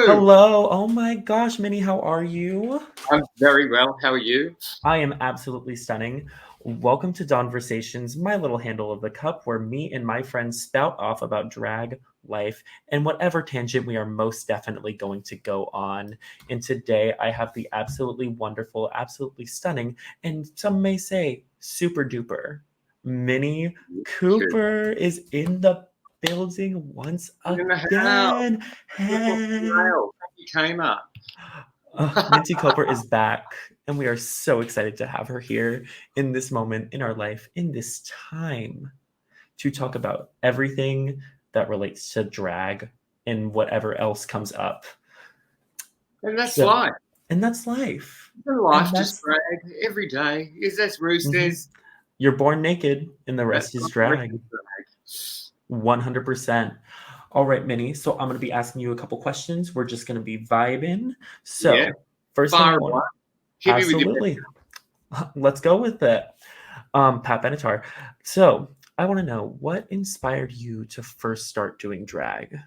Hello. Hello. Oh my gosh, Minnie, how are you? I'm very well. How are you? I am absolutely stunning. Welcome to DawnVersations, my little handle of the cup, where me and my friends spout off about drag, life, and whatever tangent we are most definitely going to go on. And today I have the absolutely wonderful, absolutely stunning, and some may say super duper, Minnie Good. Cooper is in the building once In the house. again. Beautiful Hey. snail. You came up. Minty Cooper is back, and we are so excited to have her here in this moment in our life, in this time, to talk about everything that relates to drag and whatever else comes up. And that's So, life. and that's life. And And life just that's drag every day. Is this mhm. roosters? You're born naked, and the That's rest is not really drag. drag. 100%. All right, Minnie. So, I'm going to be asking you a couple questions. We're just going to be vibing. Yeah. So, first thing I Far want, away. Hit me with your best. absolutely. Let's go with it. Pat Benatar. So I want to know what inspired you to first start doing drag?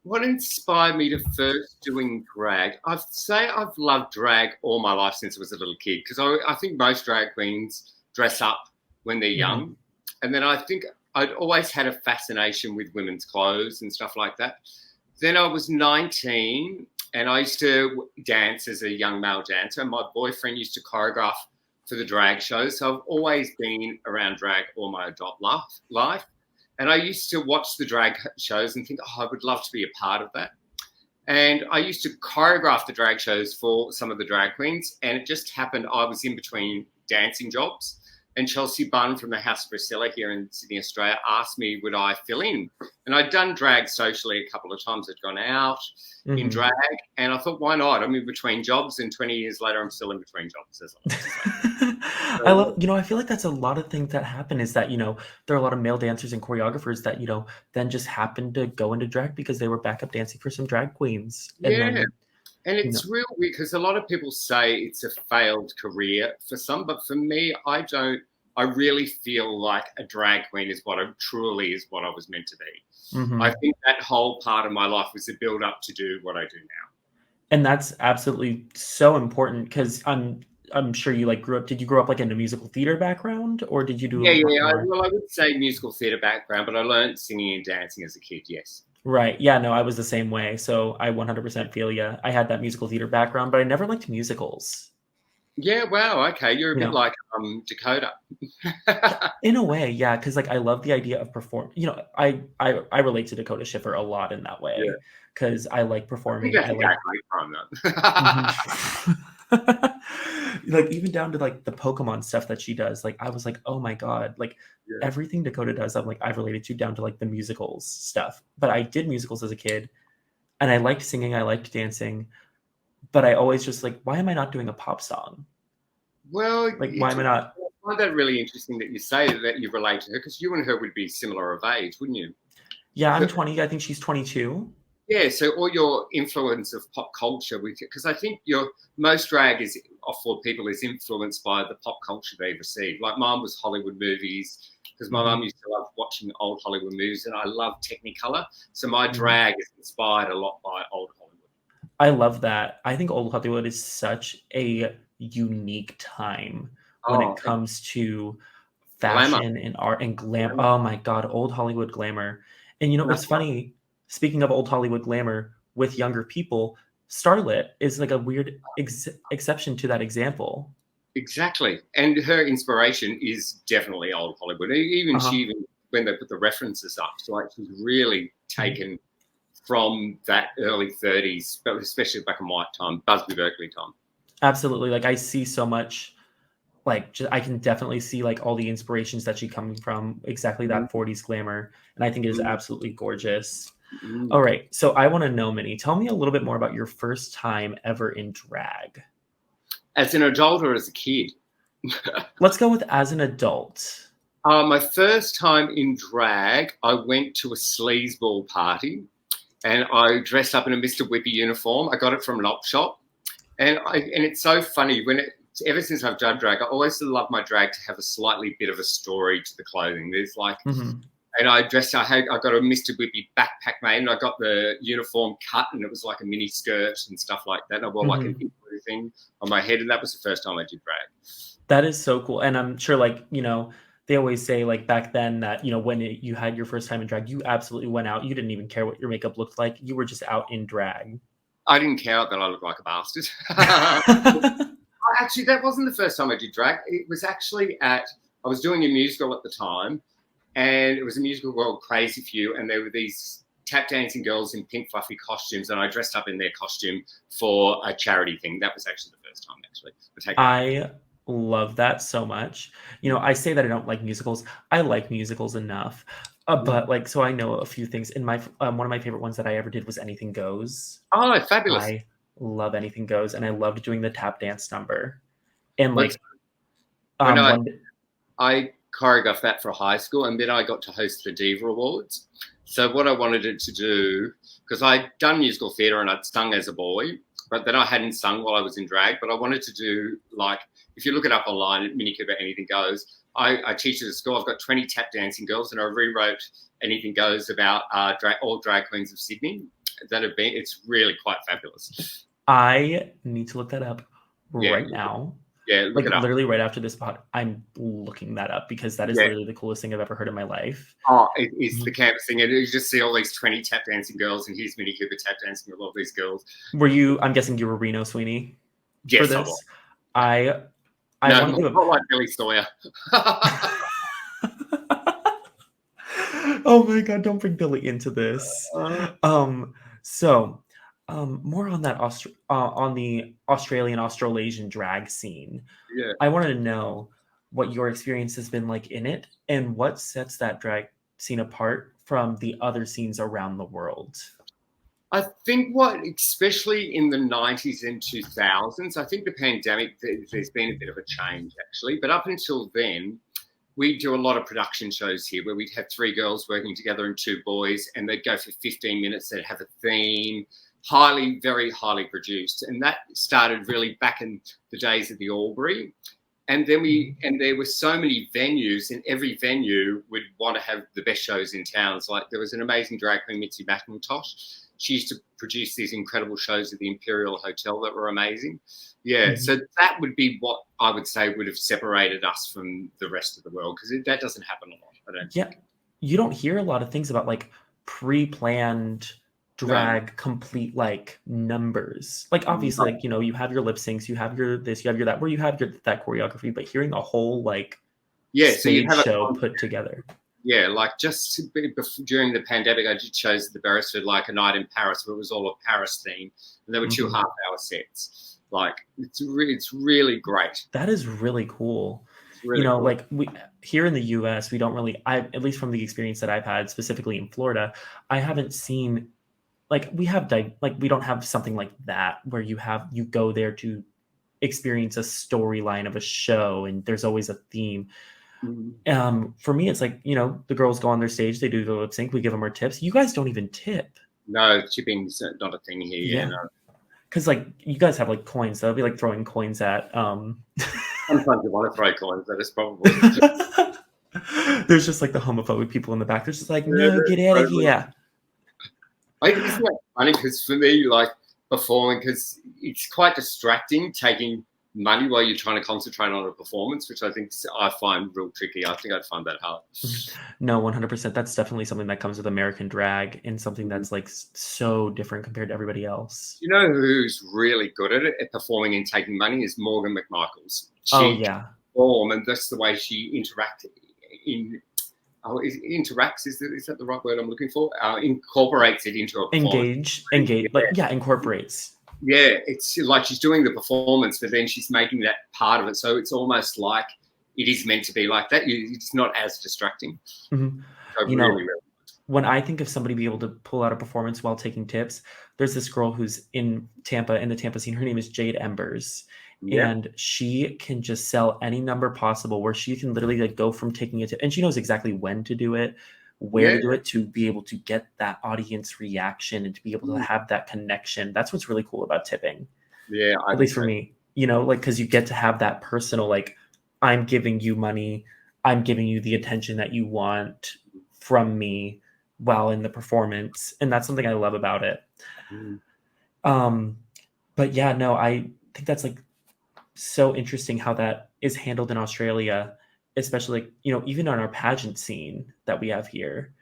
What inspired me to first doing drag? I'd say I've loved drag all my life since I was a little kid because I think most drag queens dress up when they're Mhm. young. And then I think I'd always had a fascination with women's clothes and stuff like that. Then I was 19 and I used to dance as a young male dancer. My boyfriend used to choreograph for the drag shows. So I've always been around drag all my adult life. And I used to watch the drag shows and think, oh, I would love to be a part of that. And I used to choreograph the drag shows for some of the drag queens. And it just happened I was in between dancing jobs. And Chelsea Bunn from the House Priscilla here in Sydney, Australia, asked me would I fill in. And I'd done drag socially a couple of times. I'd gone out in Mhm. drag. And I thought, why not? I'm in between jobs. And 20 years later, I'm still in between jobs, as I like to say. I So, love, I feel like that's a lot of things that happen is that, there are a lot of male dancers and choreographers that, then just happen to go into drag because they were backup dancing for some drag queens. And yeah. then, And you know, it's real weird because a lot of people say it's a failed career for some, but for me, I don't. I really feel like a drag queen is what I truly is what I was meant to be. I mhm. think that whole part of my life was the build up to do what I do now. And that's absolutely so important because I'm sure you like grew up. Did you grow up like in a musical theater background, or did you do a Yeah, lot yeah. more? Well, I would say musical theatre background, but I learned singing and dancing as a kid. Yes. Right. Yeah, no, I was the same way. So I 100% feel you. I had that musical theater background, but I never liked musicals. Yeah. Wow. Okay. You're a You bit know, like Dakota. in a way, yeah, because like I love the idea of perform. I relate to Dakota Schiffer a lot in that Yeah. way because I like I think performing. that's I like exactly time Mhm. though. Like, even down to, like, the Pokemon stuff that she does, like, I was like, "Oh my god," like, Yeah. everything Dakota does, I'm like, I've related to down to, like, the musicals stuff, but I did musicals as a kid, and I liked singing, I liked dancing, but I always just like, "Why am I not doing a pop song? Well, Like, why it's, am I not?" I find that really interesting that you say that you relate to her because you and her would be similar of age, wouldn't you? Yeah, I'm So, 20, I think she's 22. yeah, so all your influence of pop culture, because I think your most drag is for people is influenced by the pop culture they receive. Like mine was Hollywood movies because my mum Mhm, used to love watching old Hollywood movies, and I love Technicolor. So my mhm. drag is inspired a lot by old Hollywood. I love that. I think old Hollywood is such a unique time when it Oh, and comes to glamour, fashion and art and glam glamour. oh my god, old Hollywood glamour. And And it's that's what, funny, speaking of old Hollywood glamour with younger people, Starlet is like a weird exception to that example. exactly. And her inspiration is definitely old Hollywood. Even she, Uh-huh. even when they put the references up, so like she's really Mhm. taken from that early 30s, but especially black and white time, Busby Berkeley time. Absolutely, like, I see so much, like, I can definitely see, like, all the inspirations that she coming from exactly that Mm, 40s glamour, and I think it is mm, absolutely gorgeous. mm. Alright, so I wanna know, Minnie, tell me a little bit more about your first time ever in drag. As an adult or as a kid? Let's go with as an adult. My first time in drag, I went to a sleazeball party and I dressed up in a Mr. Whippy uniform. I got it from an op shop. And it's so funny ever since I've done drag, I always love my drag to have a slightly bit of a story to the clothing. There's like Mhm. And I got a Mr. Whippy backpack made, and I got the uniform cut, and it was like a mini skirt and stuff like that. And I wore like an igloo thing on my head, and that was the first time I did drag. That is so cool. And I'm sure, like, you know, they always say, like, back then that, you know, when you had your first time in drag, you absolutely went out. You didn't even care what your makeup looked like. You were just out in drag. I didn't care that I looked like a bastard. Actually, that wasn't the first time I did drag. It was actually I was doing a musical at the time, and it was a musical called Crazy Few, and there were these tap dancing girls in pink fluffy costumes, and I dressed up in their costume for a charity thing. That was actually the first time, actually. I love that so much. You know, I say that I don't like musicals. I like musicals enough. But like, so I know a few things. In my one of my favorite ones that I ever did was Anything Goes. Oh, fabulous. I love Anything Goes, and I loved doing the tap dance number. And like, I choreographed that for high school, and then I got to host the Diva Awards. So what I wanted it to do, because I'd done musical theatre and I'd sung as a boy, but then I hadn't sung while I was in drag, but I wanted to do, like, if you look it up online at Minnie Cooper, Anything Goes, I teach at a school. I've got 20 tap dancing girls, and I rewrote Anything Goes about all drag queens of Sydney that have been. It's really quite fabulous. I need to look that up right now. Yeah, like literally right after this pod, I'm looking that up because that is literally the coolest thing I've ever heard in my life. Oh, it's the campus thing. And you just see all these 20 tap dancing girls, and here's Minnie Cooper tap dancing with all these girls. I'm guessing you were Reno Sweeney? Yes, for this? I'm not like Billy Sawyer. Oh my God, don't bring Billy into this. More on that on the Australasian drag scene. Yeah. I wanted to know what your experience has been like in it, and what sets that drag scene apart from the other scenes around the world. I think especially in the 90s and 2000s, I think the pandemic, there's been a bit of a change actually. But up until then, we do a lot of production shows here where we'd have 3 girls working together and 2 boys, and they'd go for 15 minutes. They'd have a theme, very highly produced. And that started really back in the days of the Albury. And then there were so many venues, and every venue would want to have the best shows in towns. Like there was an amazing drag queen, Mitzi McIntosh. She used to produce these incredible shows at the Imperial Hotel that were amazing. Yeah, so that would be what I would say would have separated us from the rest of the world, because that doesn't happen a lot. I don't think. You don't hear a lot of things about like pre-planned drag complete like numbers. Like obviously, like, you know, you have your lip syncs, you have your this, you have your that, where you have that choreography, but hearing a whole like stage show put together. Yeah, like just during the pandemic, I did shows at the Beresford, like A Night in Paris, where it was all a Paris theme, and there were 2 half-hour sets. Like it's really great. That is really cool. Really cool. Like we here in the US, we don't really. At least from the experience that I've had, specifically in Florida, I haven't seen like we don't have something like that where you go there to experience a storyline of a show, and there's always a theme. For me, it's like, you know, the girls go on their stage, they do the lip sync, we give them our tips. You guys don't even tip. No, tipping's not a thing here. Yeah, because like you guys have like coins. They'll be like throwing coins at. Sometimes you want to throw coins at us, probably. There's just like the homophobic people in the back. They're just like, no, get out of here. Isn't that funny? Because for me, like performing, because it's quite distracting taking money while you're trying to concentrate on a performance, which I find real tricky. I think I'd find that hard. No, 100%. That's definitely something that comes with American drag, and something that's like so different compared to everybody else. You know who's really good at it, at performing and taking money, is Morgan McMichaels. She perform, and that's the way she interacts is that the right word I'm looking for? Incorporates it into a performance. Engage, like incorporates. Yeah, it's like she's doing the performance, but then she's making that part of it. So it's almost like it is meant to be like that. It's not as distracting. Mm-hmm. So really. When I think of somebody being able to pull out a performance while taking tips, there's this girl who's in Tampa, in the Tampa scene. Her name is Jade Embers. Yeah. And she can just sell any number possible, where she can literally like go from taking a tip, and she knows exactly when to do it, where to do it, to be able to get that audience reaction and to be able to have that connection. That's what's really cool about tipping. Yeah. At least for me, you know, like, because you get to have that personal, like, I'm giving you money, I'm giving you the attention that you want from me while in the performance, and that's something I love about it. Mm. But yeah, no, I think that's like so interesting how that is handled in Australia, especially like, even on our pageant scene that we have here.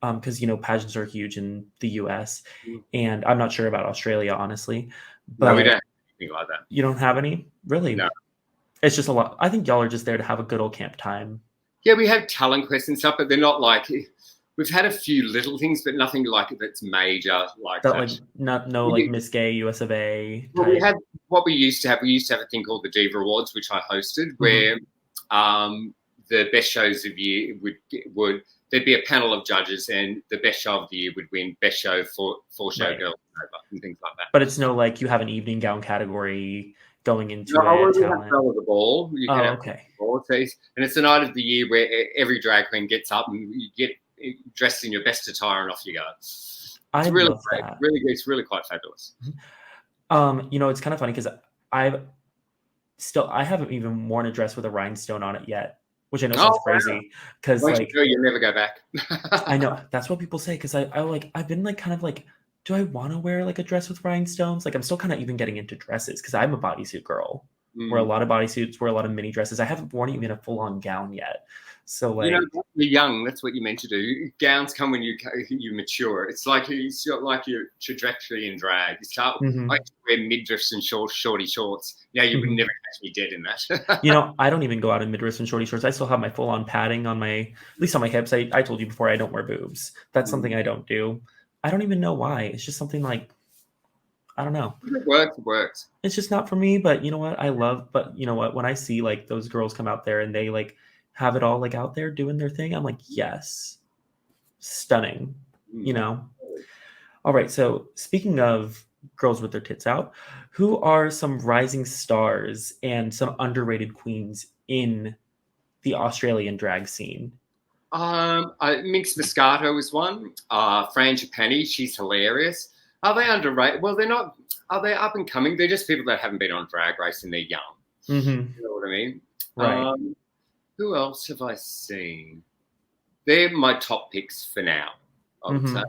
Because pageants are huge in the US, Mm. and I'm not sure about Australia, honestly, No, we don't but have anything like that. you don't have any? Really? No. It's just a lot. I think y'all are just there to have a good old camp time. Yeah, we have talent quests and stuff, but they're not like we've had a few little things, but nothing like that's major like That like that. no like We, Miss Gay US of A well, we type. had what we used to have. We used to have a thing called the Diva Awards, which I hosted, where the best shows of the year would there'd be a panel of judges, and the best show of the year would win best show for show Right. girl and things like that. But it's no like you have an evening gown category going No, into it, we have talent. Belle of the Ball. You can Oh, have okay. ball teas, and it's the night of the year where every drag queen gets up and you get dressed in your best attire and off you go. It's I really love great. that. It's really quite fabulous. It's kind of funny because I haven't even worn a dress with a rhinestone on it yet, which I know sounds crazy because Once you like do, you'll never go back. I know that's what people say because I've been like kind of like, do I want to wear like a dress with rhinestones? Like I'm still kind of even getting into dresses because I'm a bodysuit girl. Wear a lot of bodysuits, wear a lot of mini dresses. I haven't worn even a full on gown yet. So like you're young. That's what you're meant to do. Gowns come when you mature. It's like your trajectory in drag. You start like to wear midriffs and shorty shorts. Now you would never catch me dead in that. I don't even go out in midriffs and shorty shorts. I still have my full on padding on at least on my hips. I told you before I don't wear boobs. That's something I don't do. I don't even know why. It's just something like I don't know. It works. It's just not for me, but you know what? But you know what? When I see like those girls come out there and they like have it all like out there doing their thing, I'm like, yes, stunning, All right. So speaking of girls with their tits out, who are some rising stars and some underrated queens in the Australian drag scene? Minx Moscato is one. Frangipani, she's hilarious. Are they underrated? Well, they're not. Are they up and coming? They're just people that haven't been on Drag Race and they're young. Mm-hmm. You know what I mean? Right. Who else have I seen? They're my top picks for now, I would say.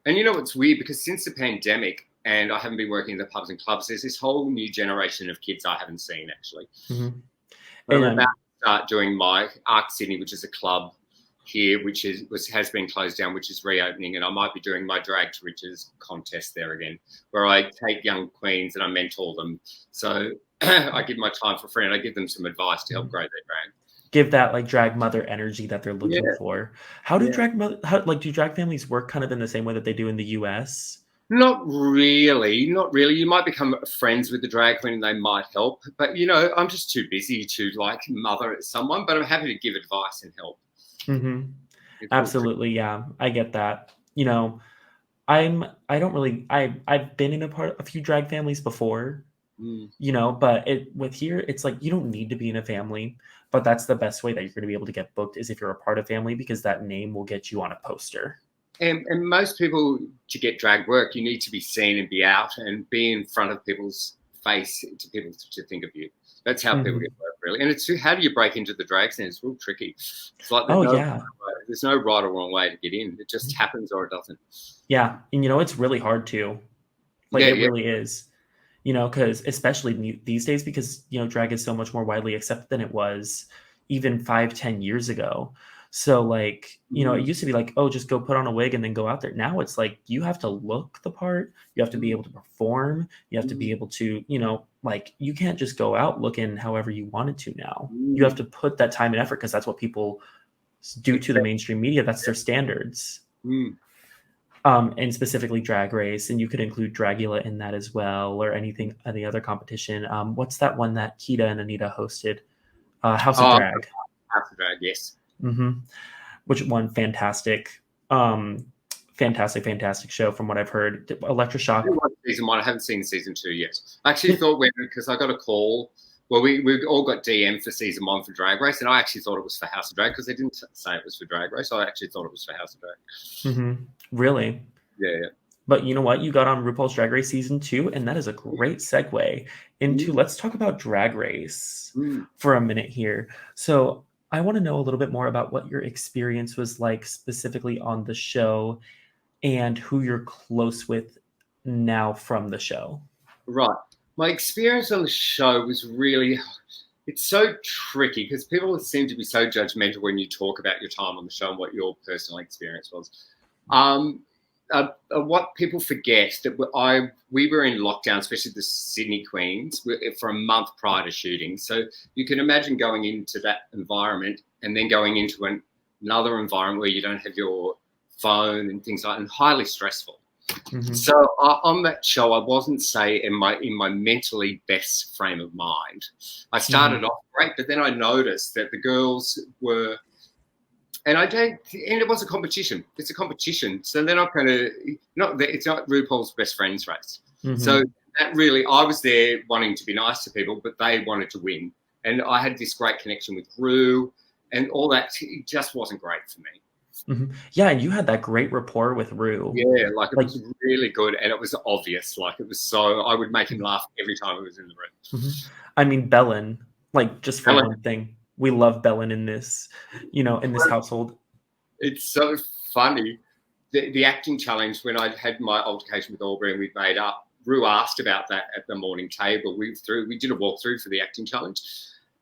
And you know what's weird? Because since the pandemic and I haven't been working in the pubs and clubs, there's this whole new generation of kids I haven't seen, actually. I'm about to start doing my Arc Sydney, which is a club here, which has been closed down, which is reopening, and I might be doing my Drag to Riches contest there again, where I take young queens and I mentor them. So I give my time for free and I give them some advice to help grow their drag. Give that like drag mother energy that they're looking for. How do do drag families work kind of in the same way that they do in the US? Not really. You might become friends with the drag queen and they might help, but I'm just too busy to like mother someone, but I'm happy to give advice and help. Absolutely. Yeah, I get that. I've been in a few drag families before, but with here, it's like, you don't need to be in a family, but that's the best way that you're going to be able to get booked is if you're a part of family, because that name will get you on a poster. And most people, to get drag work, you need to be seen and be out and be in front of people's face to people to think of you. That's how people get work, really. And it's how do you break into the drag scene? It's real tricky. It's like there's no right or wrong way to get in. It just happens or it doesn't. Yeah, and it's really hard to. It really is. Because especially these days, because drag is so much more widely accepted than it was even 5-10 years ago. So it used to be like, oh, just go put on a wig and then go out there. Now it's like you have to look the part, you have to be able to perform, you have to be able to, you can't just go out looking however you wanted to now. You have to put that time and effort because that's what people do to the mainstream media. That's their standards. And specifically Drag Race, and you could include Dragula in that as well, or any other competition. What's that one that Kita and Anita hosted? House of Drag. House of Drag, yes. Which one? Fantastic show from what I've heard. Electroshock. Season 1. I haven't seen season 2 yet. I actually thought because I got a call. Well, we all got DM for season 1 for Drag Race, and I actually thought it was for House of Drag because they didn't say it was for Drag Race. So I actually thought it was for House of Drag. Really? Yeah. But you know what? You got on RuPaul's Drag Race season 2, and that is a great segue into let's talk about Drag Race for a minute here. So I want to know a little bit more about what your experience was like specifically on the show and who you're close with now from the show. Right. My experience on the show was really, it's so tricky because people seem to be so judgmental when you talk about your time on the show and what your personal experience was. What people forget that we were in lockdown, especially the Sydney Queens, for a month prior to shooting. So you can imagine going into that environment and then going into another environment where you don't have your phone and things like that, and highly stressful. Mm-hmm. So on that show, I wasn't, say, in my mentally best frame of mind. I started off great, but then I noticed that the girls were, and it was a competition. It's a competition. So they're not going to, it's not RuPaul's best friends race. Mm-hmm. So that really, I was there wanting to be nice to people, but they wanted to win. And I had this great connection with Ru and all that. It just wasn't great for me. Mm-hmm. Yeah, and you had that great rapport with Ru. Yeah, it was really good, and it was obvious. It was so, I would make him laugh every time he was in the room. Mm-hmm. I mean, Bellin, just for one thing, we love Bellin in this, in this household. It's so funny. The acting challenge, when I had my altercation with Aubrey and we'd made up, Ru asked about that at the morning table. We did a walkthrough for the acting challenge,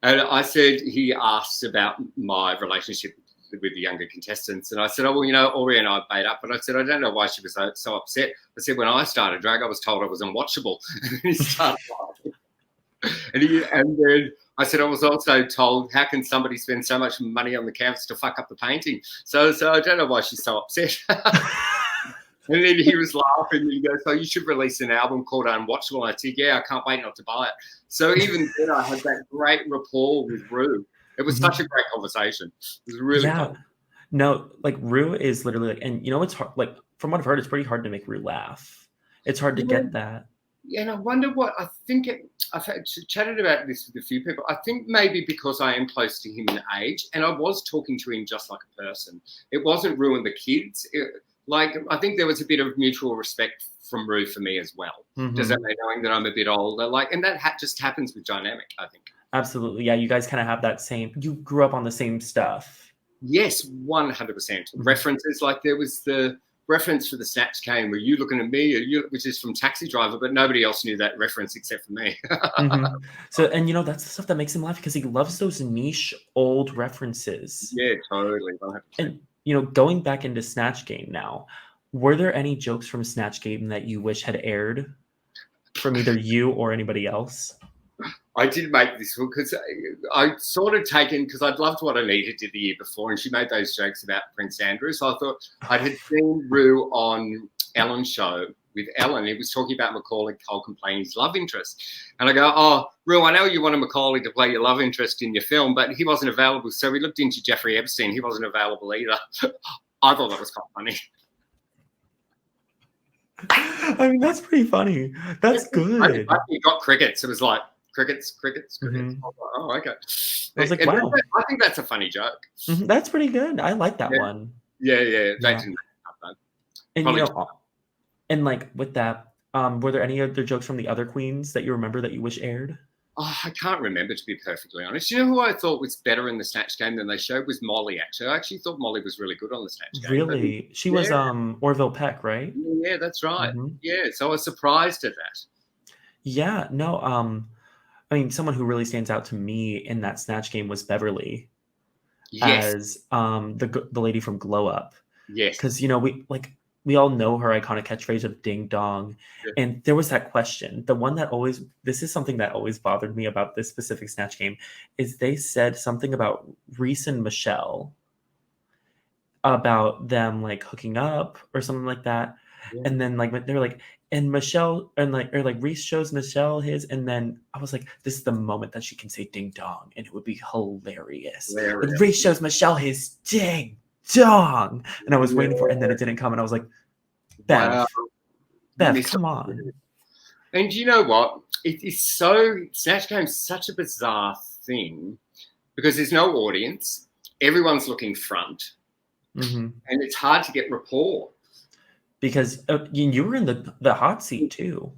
and I said, he asked about my relationship with the younger contestants. And I said, Aubrey and I made up. And I said, I don't know why she was so upset. I said, when I started drag, I was told I was unwatchable. And he started laughing. And then I said, I was also told, how can somebody spend so much money on the canvas to fuck up the painting? So I don't know why she's so upset. And then he was laughing and he goes, so you should release an album called Unwatchable. And I said, yeah, I can't wait not to buy it. So even then I had that great rapport with Ru. It was such a great conversation. It was really fun. No, Ru is literally and it's hard. From what I've heard, it's pretty hard to make Ru laugh. It's hard to get that. Yeah, and I wonder what I think. I've chatted about this with a few people. I think maybe because I am close to him in age, and I was talking to him just like a person. It wasn't Ru and the kids. I think there was a bit of mutual respect from Ru for me as well. Mm-hmm. Does that mean knowing that I'm a bit older? And that just happens with dynamic, I think. Absolutely. Yeah, you guys kind of have that you grew up on the same stuff. Yes, 100%. Mm-hmm. References, there was the reference for the Snatch Game, were you looking at me, which is from Taxi Driver, but nobody else knew that reference except for me. Mm-hmm. So, and that's the stuff that makes him laugh because he loves those niche old references. Yeah, totally. 100%. And, going back into Snatch Game now, were there any jokes from Snatch Game that you wish had aired from either you or anybody else? I did make this one because I sort of taken, because I'd loved what Anita did the year before, and she made those jokes about Prince Andrew. So I thought I had seen Ru on Ellen's show with Ellen. He was talking about Macaulay Culkin playing his love interest. And I go, oh, Ru, I know you wanted Macaulay to play your love interest in your film, but he wasn't available. So we looked into Jeffrey Epstein. He wasn't available either. I thought that was quite funny. I mean, that's pretty funny. That's good. You got crickets. It was like, crickets. Mm-hmm. Oh, okay. I was like, wow. I think that's a funny joke. Mm-hmm. That's pretty good. I like that one. Yeah. They didn't make that. And with that, were there any other jokes from the other queens that you remember that you wish aired? Oh, I can't remember, to be perfectly honest. You know who I thought was better in the Snatch Game than they showed was Molly, actually. I actually thought Molly was really good on the Snatch Game. Really? She was Orville Peck, right? Yeah, that's right. Mm-hmm. Yeah, so I was surprised at that. Yeah, no, I mean, someone who really stands out to me in that Snatch Game was Beverly, as the lady from Glow Up. Yes, because we all know her iconic catchphrase of "Ding Dong," and there was that question. The one that this is something that always bothered me about this specific Snatch Game, is they said something about Reese and Michelle, about them hooking up or something like that, and then they were like. And Michelle or Reese shows Michelle his, and then I was like, this is the moment that she can say ding dong, and it would be hilarious. But Reese shows Michelle his ding dong, and I was waiting for it, and then it didn't come, and I was like, Bev, come on. And you know what? It is Snatch Game's such a bizarre thing because there's no audience, everyone's looking front, and it's hard to get rapport. Because you were in the hot seat too.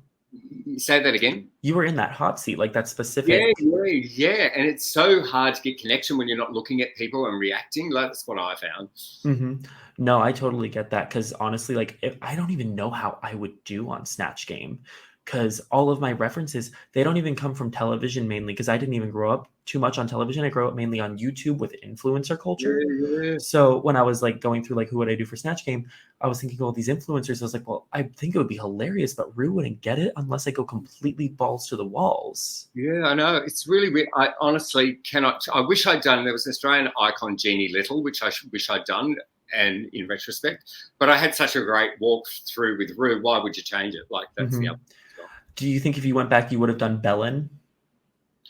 Say that again. You were in that hot seat, like that specific. Yeah. And it's so hard to get connection when you're not looking at people and reacting. Like, that's what I found. Mm-hmm. No, I totally get that, because honestly, like, if I don't even know how I would do on Snatch Game, because all of my references, they don't even come from television mainly, because I didn't even grow up too much on television. I grew up mainly on YouTube with influencer culture. Yeah. So when I was like going through like who would I do for Snatch Game, I was thinking, all these influencers. I was like, well, I think it would be hilarious, but Rue wouldn't get it unless I go completely balls to the walls. Yeah, I know. It's really weird. I honestly cannot. I wish I'd done. There was an Australian icon, Jeannie Little, which I wish I'd done. And in retrospect, but I had such a great walk through with Rue. Why would you change it? Like, that's the other thing as well. Do you think if you went back, you would have done Bellin?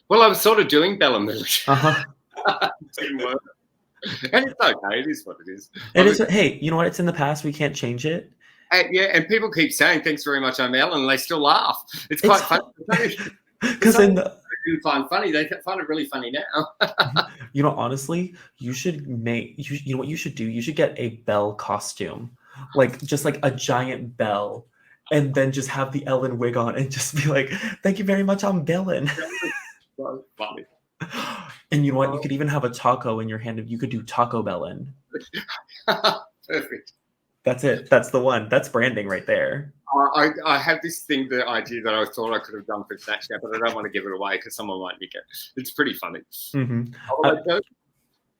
Well, I was sort of doing Bella Milch. Didn't work. And it's okay. It is what it is. Hey, you know what? It's in the past. We can't change it. And people keep saying, thanks very much, I'm Ellen, and they still laugh. It's quite funny. Because in the... They find funny. They find it really funny now. You know, honestly, you should you know what you should do? You should get a bell costume, like just like a giant bell, and then just have the Ellen wig on and just be like, thank you very much, I'm Bellin. That's funny. And you know what? You could even have a taco in your hand. You could do Taco Bellin. Perfect. That's it. That's the one. That's branding right there. I have this thing, the idea that I thought I could have done for Snatch Game, but I don't want to give it away because someone might nick it. It's pretty funny. Mm-hmm.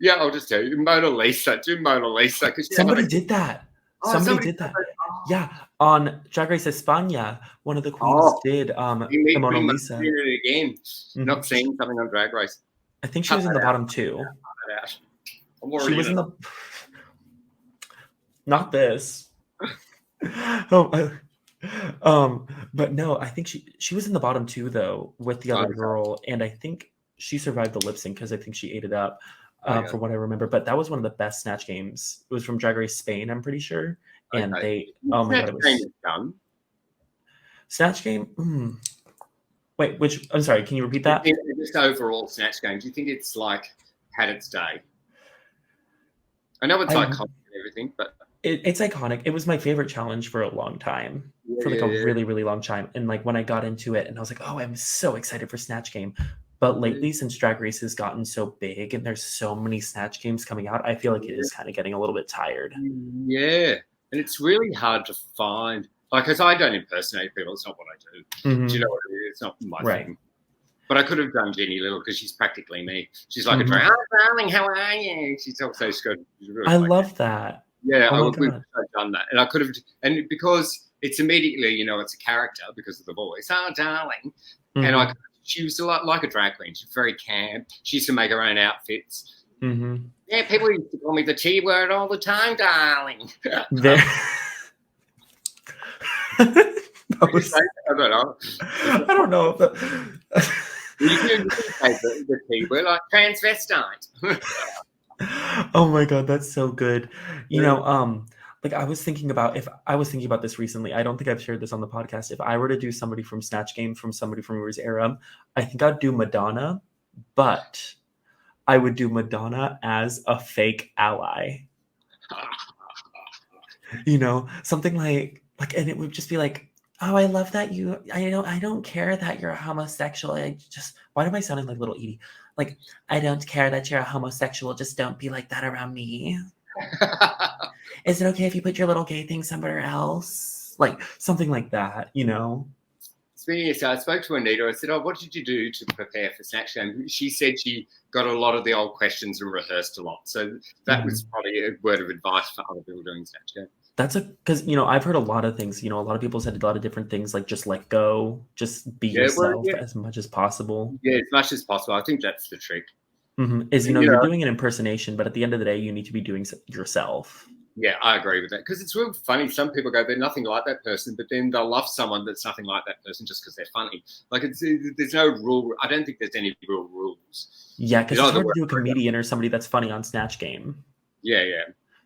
Yeah, I'll just tell you. Mona Lisa. Do Mona Lisa. Somebody did that. Somebody did that. Yeah. On Drag Race España, one of the queens did the Mona Lisa. It again. Not seeing something on Drag Race. I think she was in the bottom two. She was in the... Not this. But no, I think she was in the bottom two though with the other girl, and I think she survived the lip sync because I think she ate it up from what I remember. But that was one of the best Snatch Games. It was from Drag Race Spain, I'm pretty sure. And they, oh my god, it was done. Snatch Game. Wait, which? I'm sorry. Can you repeat that? Just overall Snatch Game. Do you think it's like had its day? I know it's iconic and everything, but. It's iconic. It was my favorite challenge for a long time, for like a really, really long time. And like when I got into it and I was like, oh, I'm so excited for Snatch Game. But lately, since Drag Race has gotten so big and there's so many Snatch Games coming out, I feel like it is kind of getting a little bit tired. Yeah. And it's really hard to find. Like, because I don't impersonate people. It's not what I do. Mm-hmm. Do you know what it is? It's not my thing. But I could have done Jeannie Little because she's practically me. She's like a drag. Oh, darling, how are you? She's also good. I love that. Yeah, I would have done that. And I could have, and because it's immediately, you know, it's a character because of the voice. Oh, darling. Mm-hmm. And she was a lot like a drag queen. She's very camp. She used to make her own outfits. Mm-hmm. Yeah, people used to call me the T word all the time, darling. I don't know. But... you can say the T word, like transvestite. Oh my god, that's so good. You know, like I was thinking about this recently. I don't think I've shared this on the podcast. If I were to do somebody from Snatch Game, from somebody from Rue's era, I think I'd do Madonna, but I would do Madonna as a fake ally. You know, something like, and it would just be like, oh, I love that I don't care that you're a homosexual. Why am I sounding like little Edie? Like, I don't care that you're a homosexual. Just don't be like that around me. Is it okay if you put your little gay thing somewhere else? Like, something like that, you know? So I spoke to Anita. I said, oh, what did you do to prepare for Snatch Game? She said she got a lot of the old questions and rehearsed a lot. So that was probably a word of advice for other people doing Snatch Game. Because, you know, I've heard a lot of things. You know, a lot of people said a lot of different things, like just let go, just be yourself as much as possible. Yeah, as much as possible. I think that's the trick. Mm-hmm. Is, you know, you're doing an impersonation, but at the end of the day, you need to be doing yourself. Yeah, I agree with that. Because it's real funny. Some people go, they're nothing like that person, but then they'll love someone that's nothing like that person just because they're funny. Like, there's no rule. I don't think there's any real rules. Yeah, because it's hard to do a comedian or somebody that's funny on Snatch Game. Yeah.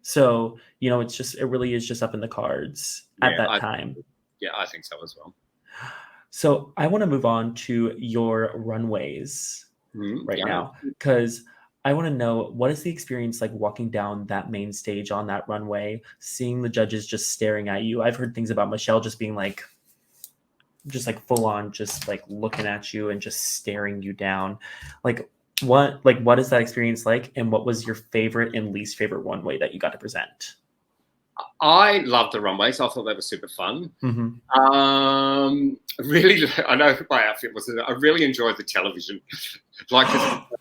So, you know, it really is just up in the cards at that time. Yeah, I think so as well. So I want to move on to your runways now, because I want to know, what is the experience like walking down that main stage on that runway, seeing the judges just staring at you? I've heard things about Michelle just being like, just like full on, just like looking at you and just staring you down. What is that experience like? And what was your favorite and least favorite runway that you got to present? I loved the runways. I thought they were super fun. Mm-hmm. Really, I know my outfit was. I really enjoyed the television.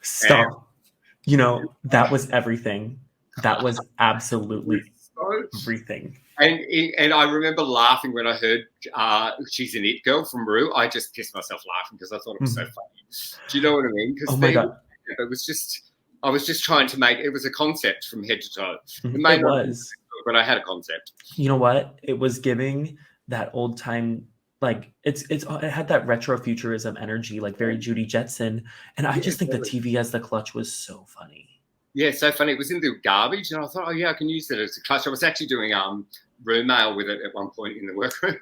Stop. That was everything. That was absolutely everything. And I remember laughing when I heard she's an it girl from Rue. I just pissed myself laughing because I thought it was so funny. Do you know what I mean? Oh my God. It was just, I was just trying to make, it was a concept from head to toe. It was. But I had a concept. You know what? It was giving that old time, like it had that retro futurism energy, like very Judy Jetson. And I just think the TV as the clutch was so funny. Yeah, so funny. It was in the garbage, and I thought, oh yeah, I can use it as a clutch. I was actually doing room mail with it at one point in the workroom.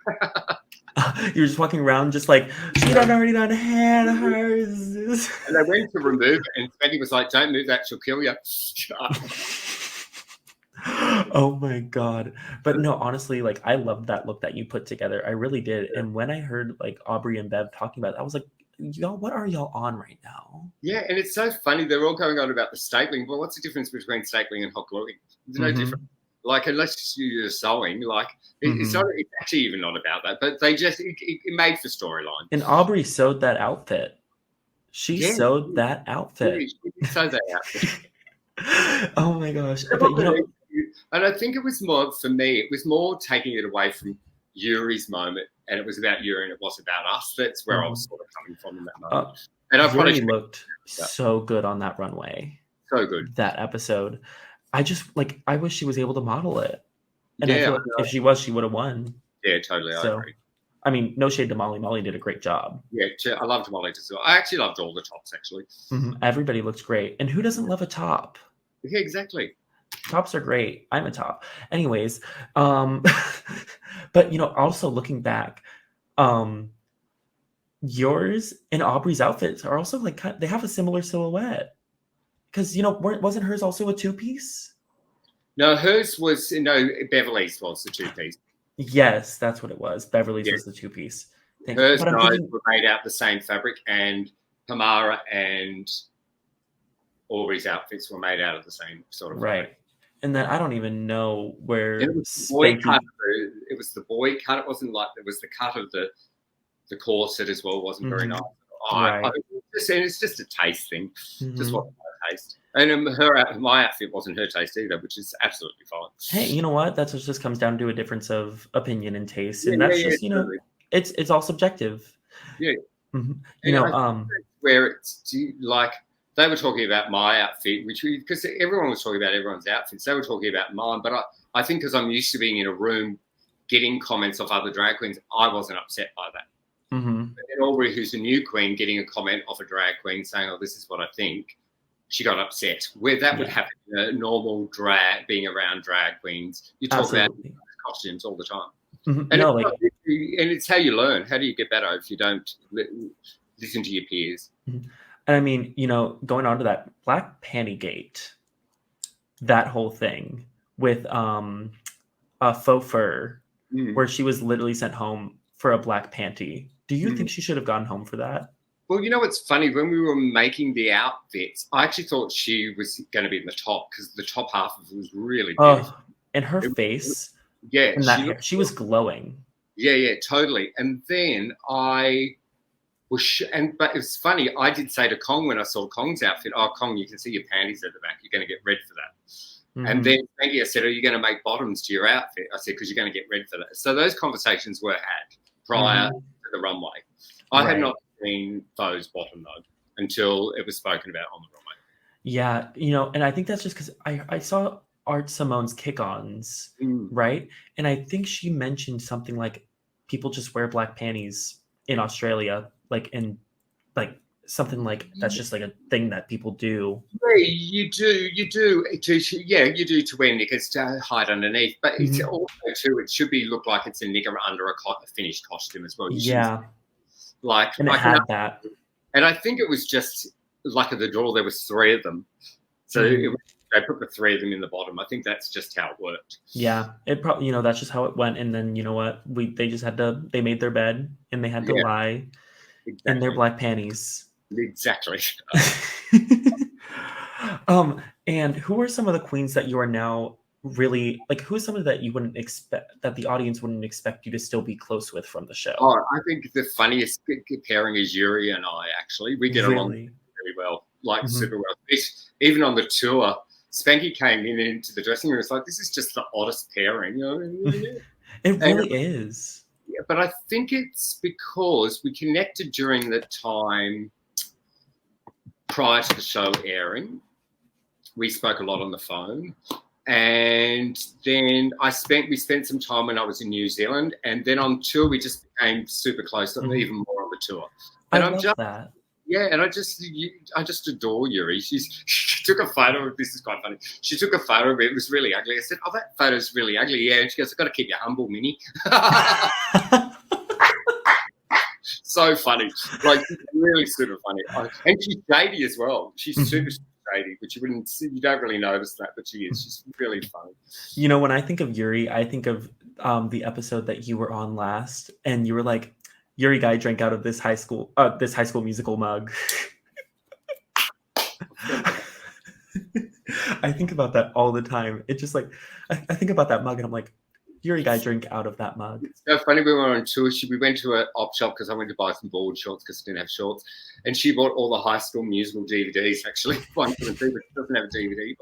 You were just walking around, just like she done already done had hers. And I went to remove it, and Betty was like, "Don't move that; she'll kill you." Oh my God. But no, honestly, like I loved that look that you put together. I really did. And when I heard like Aubrey and Bev talking about it, I was like, y'all, what are y'all on right now? Yeah, and it's so funny. They're all going on about the stapling. Well, what's the difference between stapling and hot gluing? There's no difference. Like, unless you're sewing, like, it's actually even not about that. But they just, it made for storyline. And Aubrey sewed that outfit. She sewed that outfit. Yeah, she sewed that outfit. Oh my gosh. But, and I think it was more, for me, it was more taking it away from Yuri's moment, and it was about Yuri and it was about us. That's where I was sort of coming from in that moment. And I Yuri looked so good on that runway. So good. That episode. I wish she was able to model it. And I feel like if she was, she would have won. Yeah, totally. I agree. I mean, no shade to Molly. Molly did a great job. Yeah, I loved Molly as well. I actually loved all the tops, actually. Everybody looked great. And who doesn't love a top? Yeah, exactly. Tops are great. I'm a top. Anyways, but also looking back, yours and Aubrey's outfits are also like they have a similar silhouette. Because wasn't hers also a two-piece? No, hers was Beverly's was the two-piece. Yes, that's what it was. Beverly's was the two-piece. Hers and ours were made out the same fabric, and Pamara and Aubrey's outfits were made out of the same sort of fabric. Right. And then I don't even know where it was the boy cut. It was the boy cut. It wasn't like it was the cut of the corset as well. It wasn't very nice. Right. It's just a taste thing. Just wasn't my taste. And my outfit wasn't her taste either, which is absolutely fine. Hey, you know what? That just comes down to a difference of opinion and taste, and that's just totally. It's all subjective. Yeah. Where it's like. They were talking about my outfit, because everyone was talking about everyone's outfits. They were talking about mine, but I think because I'm used to being in a room getting comments off other drag queens, I wasn't upset by that. But then Aubrey, who's a new queen, getting a comment off a drag queen saying, "Oh, this is what I think," she got upset. Where that would happen in a normal being around drag queens, you talk about costumes all the time. And it's how you learn. How do you get better if you don't listen to your peers? And I mean, going on to that Black Panty Gate, that whole thing with a faux fur, where she was literally sent home for a black panty. Do you think she should have gone home for that? Well, what's funny? When we were making the outfits, I actually thought she was going to be in the top because the top half of it was really beautiful. And her face, and she was glowing. Yeah, totally. And then but it's funny. I did say to Kong when I saw Kong's outfit, "Oh, Kong, you can see your panties at the back. You're going to get red for that." And then Maggie, I said, "Are you going to make bottoms to your outfit?" I said, "Because you're going to get red for that." So those conversations were had prior to the runway. I had not seen those bottom though until it was spoken about on the runway. Yeah, and I think that's just because I saw Art Simone's kick-ons, right? And I think she mentioned something like people just wear black panties in Australia. Something like that's just like a thing that people do. Yeah, you do. You do to wear knickers to hide underneath, but it's also too. It should look like it's a knicker under a finished costume as well. And it had that. And I think it was just luck of the draw. There was 3 of them, so they put the three of them in the bottom. I think that's just how it worked. Yeah, it probably, that's just how it went. And then, you know what? They made their bed and they had to lie in their black panties. Exactly. And who are some of the queens that you are now really like? Who is somebody that you wouldn't expect, that the audience wouldn't expect you to still be close with from the show? Oh, I think the funniest pairing is Yuri and I. Actually, we get along really well, like super well. Even on the tour, Spanky came into the dressing room. It's like, this is just the oddest pairing. It really is. Yeah, but I think it's because we connected during the time prior to the show airing. We spoke a lot on the phone, and then we spent some time when I was in New Zealand, and then on tour we just became super close, even more on the tour. And I love that. Yeah, and I just adore Yuri. She took a photo of this. Is quite funny. She took a photo of it. It was really ugly. I said, "Oh, that photo's really ugly." Yeah, and she goes, "I've got to keep you humble, Minnie." So funny, like really super funny, and she's shady as well. She's super shady, but you don't really notice that, but she is. She's really funny. When I think of Yuri, I think of the episode that you were on last, and you were like, Yuri guy drank out of this high school musical mug. I think about that all the time. It's just like I think about that mug and I'm like, Yuri guy drink out of that mug. It's so funny. We were on tour. We went to an op shop because I went to buy some board shorts because I didn't have shorts, and she bought all the High School Musical DVDs. Actually, one for the two, but she doesn't have a DVD.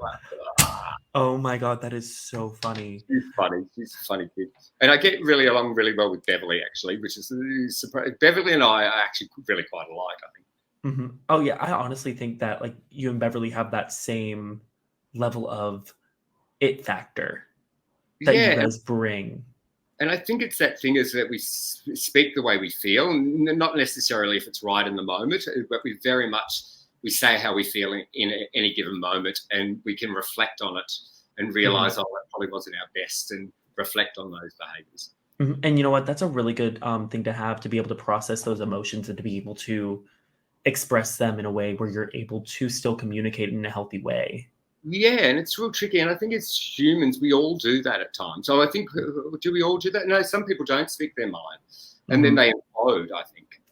Oh my god, that is so funny. She's funny. She's a funny kid, and I get really along really well with Beverly actually, which is surprising. Beverly and I are actually really quite alike, I think. Mm-hmm. Oh yeah, I honestly think that like you and Beverly have that same level of it factor that you guys bring. And I think it's that thing is that we speak the way we feel, not necessarily if it's right in the moment, but we say how we feel in any given moment, and we can reflect on it and realize, that probably wasn't our best, and reflect on those behaviors. Mm-hmm. And you know what? That's a really good thing to have, to be able to process those emotions and to be able to express them in a way where you're able to still communicate in a healthy way. Yeah, and it's real tricky. And I think as humans, we all do that at times. So I think, do we all do that? No, some people don't speak their mind. And then they implode, I think.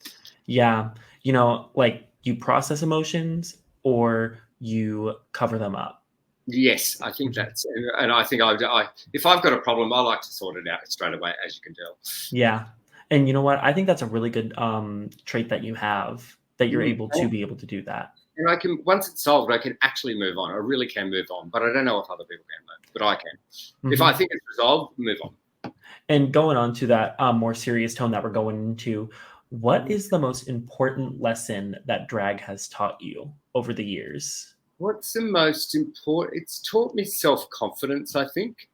Yeah. Like you process emotions or you cover them up. Yes, I think that's, and I think if I've got a problem, I like to sort it out straight away, as you can tell. Yeah. And you know what? I think that's a really good trait that you have, that you're able to do that. And I can, once it's solved, I can actually move on. I really can move on, but I don't know if other people can, but I can. If I think it's resolved, move on. And going on to that more serious tone that we're going into, what is the most important lesson that drag has taught you over the years? What's the most important? It's taught me self-confidence, I think.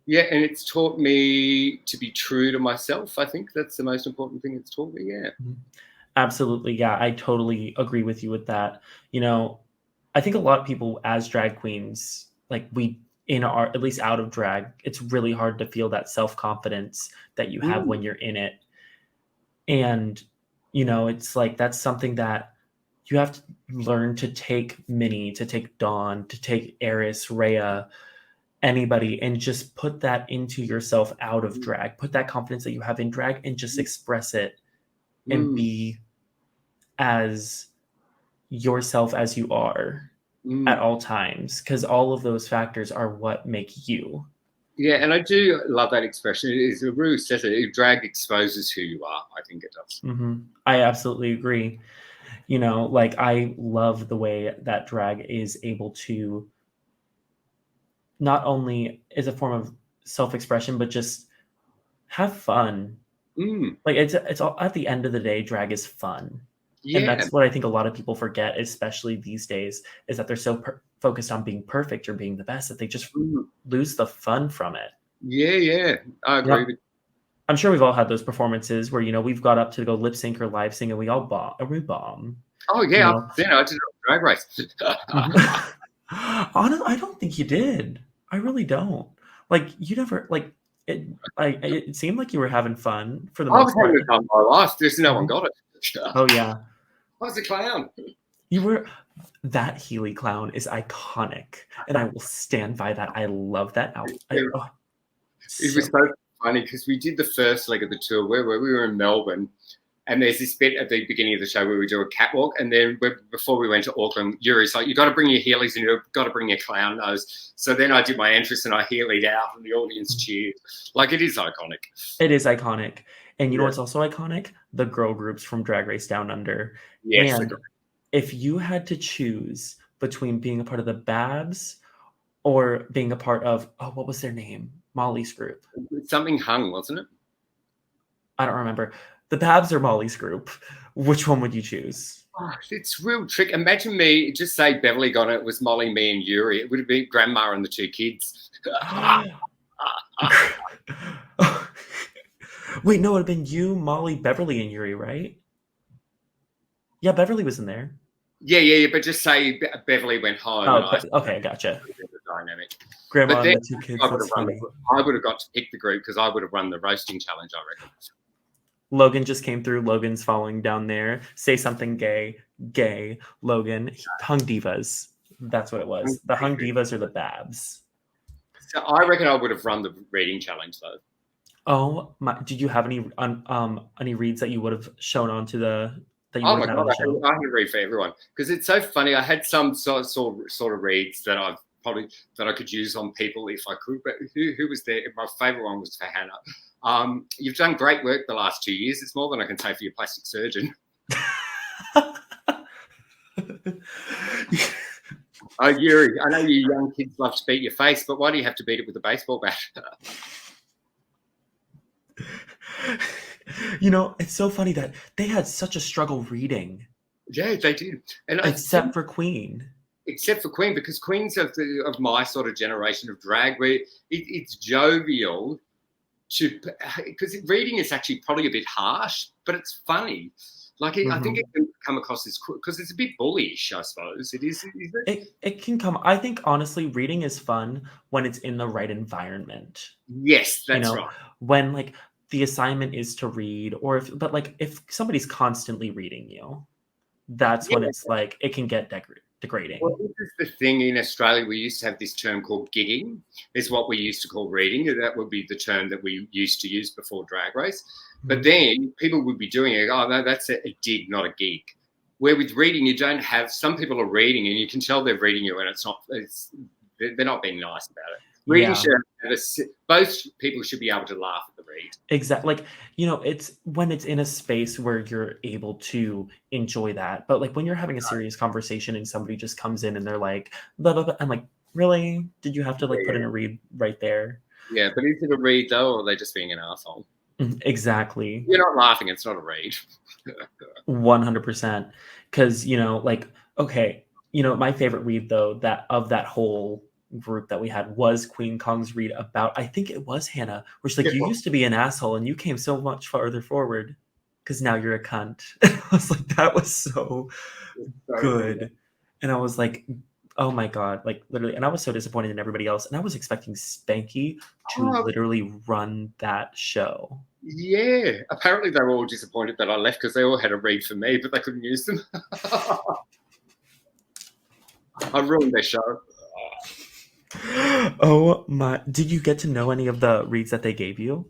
Yeah, and it's taught me to be true to myself. I think that's the most important thing it's taught me, yeah. Absolutely. Yeah, I totally agree with you with that. I think a lot of people as drag queens, like at least out of drag, it's really hard to feel that self-confidence that you have when you're in it. And, it's like, that's something that you have to learn to take Minnie, to take Dawn, to take Eris, Rhea, anybody, and just put that into yourself out of drag. Put that confidence that you have in drag and just express it. And be as yourself as you are at all times, because all of those factors are what make you. Yeah, and I do love that expression. It's a Rue says it. Drag exposes who you are. I think it does. I absolutely agree. Like I love the way that drag is able to not only is a form of self-expression, but just have fun. Like it's all, at the end of the day, drag is fun. And that's what I think a lot of people forget, especially these days, is that they're so focused on being perfect or being the best that they just lose the fun from it. Yeah, I agree. I'm sure we've all had those performances where we've got up to go lip sync or live sing and we all bomb. Oh yeah, I did a drag race. I don't think you did. I really don't. Like you never like. It seemed like you were having fun for the most part. I was having fun my life. There's no one got it. Oh yeah, I was a clown. You were that Healy clown is iconic, and I will stand by that. I love that outfit. Oh, It was so so funny because we did the first leg of the tour where we were in Melbourne, and there's this bit at the beginning of the show where we do a catwalk, and then before we went to Auckland, Yuri's like, "You got to bring your Heelys and you've got to bring your clown nose." So then I did my entrance and I Heeled out, and the audience cheered. Like, it is iconic. it is iconic. And you know Yeah. what's also iconic? The girl groups from Drag Race Down Under. Yes, And if you had to choose between being a part of the Babs or being a part of, oh, what was their name? Molly's group. something hung, wasn't it? I don't remember. The Babs or Molly's group. Which one would you choose? Oh, it's real trick. Imagine me, just say Beverly got it was Molly, me, and Yuri. It would have been Grandma and the two kids. Wait, no, it would have been you, Molly, Beverly, and Yuri, right? Yeah, Beverly was in there. Yeah. But just say Beverly went home. Oh, okay, gotcha. Dynamic. Grandma But then and the two kids. That's funny. I would have got to pick the group because I would have run the roasting challenge, I reckon. Logan just came through. Logan's following down there. Say something gay. Gay. Logan. Hung Divas. That's what it was. The Hung Divas or the Babs. So I reckon I would have run the reading challenge though. Oh my! Did you have any reads that you would have shown on to the that you Oh would my have had god, on the show? I had to read for everyone because it's so funny. I had some sort of reads that I've probably that I could use on people if I could. But who was there? My favourite one was for Hannah. You've done great work the last 2 years. It's more than I can say for your plastic surgeon. Oh, Yuri, I know you young kids love to beat your face, but why do you have to beat it with a baseball bat? You know, it's so funny that they had such a struggle reading. Yeah, they did. And except for Queen. Except for Queen, because Queen's of my sort of generation of drag, where it's jovial, because reading is actually probably a bit harsh, but it's funny. Like, I think it can come across as, because it's a bit bullish, I suppose. It is, isn't it? It can come. I think, honestly, reading is fun when it's in the right environment. Yes, that's right. When, like, the assignment is to read, but if somebody's constantly reading you, that's when it's like, it can get degrading. Well, this is the thing in Australia. We used to have this term called gigging, is what we used to call reading. That would be the term that we used to use before Drag Race. But then people would be doing it. Oh, no, that's a dig, not a gig. Where with reading, you don't have. Some people are reading, and you can tell they're reading you, and it's not. They're not being nice about it. Reading both people should be able to laugh at the read. Exactly. Like, it's when it's in a space where you're able to enjoy that. But like when you're having a serious conversation and somebody just comes in and they're like, blah, blah, blah. I'm like, really? Did you have to put in a read right there? Yeah, but is it a read though, or are they just being an asshole? Exactly. You're not laughing. It's not a read. 100%. Because, okay, my favorite read though, that whole group that we had was Queen Kong's read about, I think it was Hannah, where she's like, you used to be an asshole and you came so much farther forward because now you're a cunt. I was like, that was so good. And I was like, oh my god, like literally, and I was so disappointed in everybody else, and I was expecting Spanky to literally run that show. Yeah, apparently they were all disappointed that I left because they all had a read for me, but they couldn't use them. I ruined their show. Oh my! Did you get to know any of the reads that they gave you?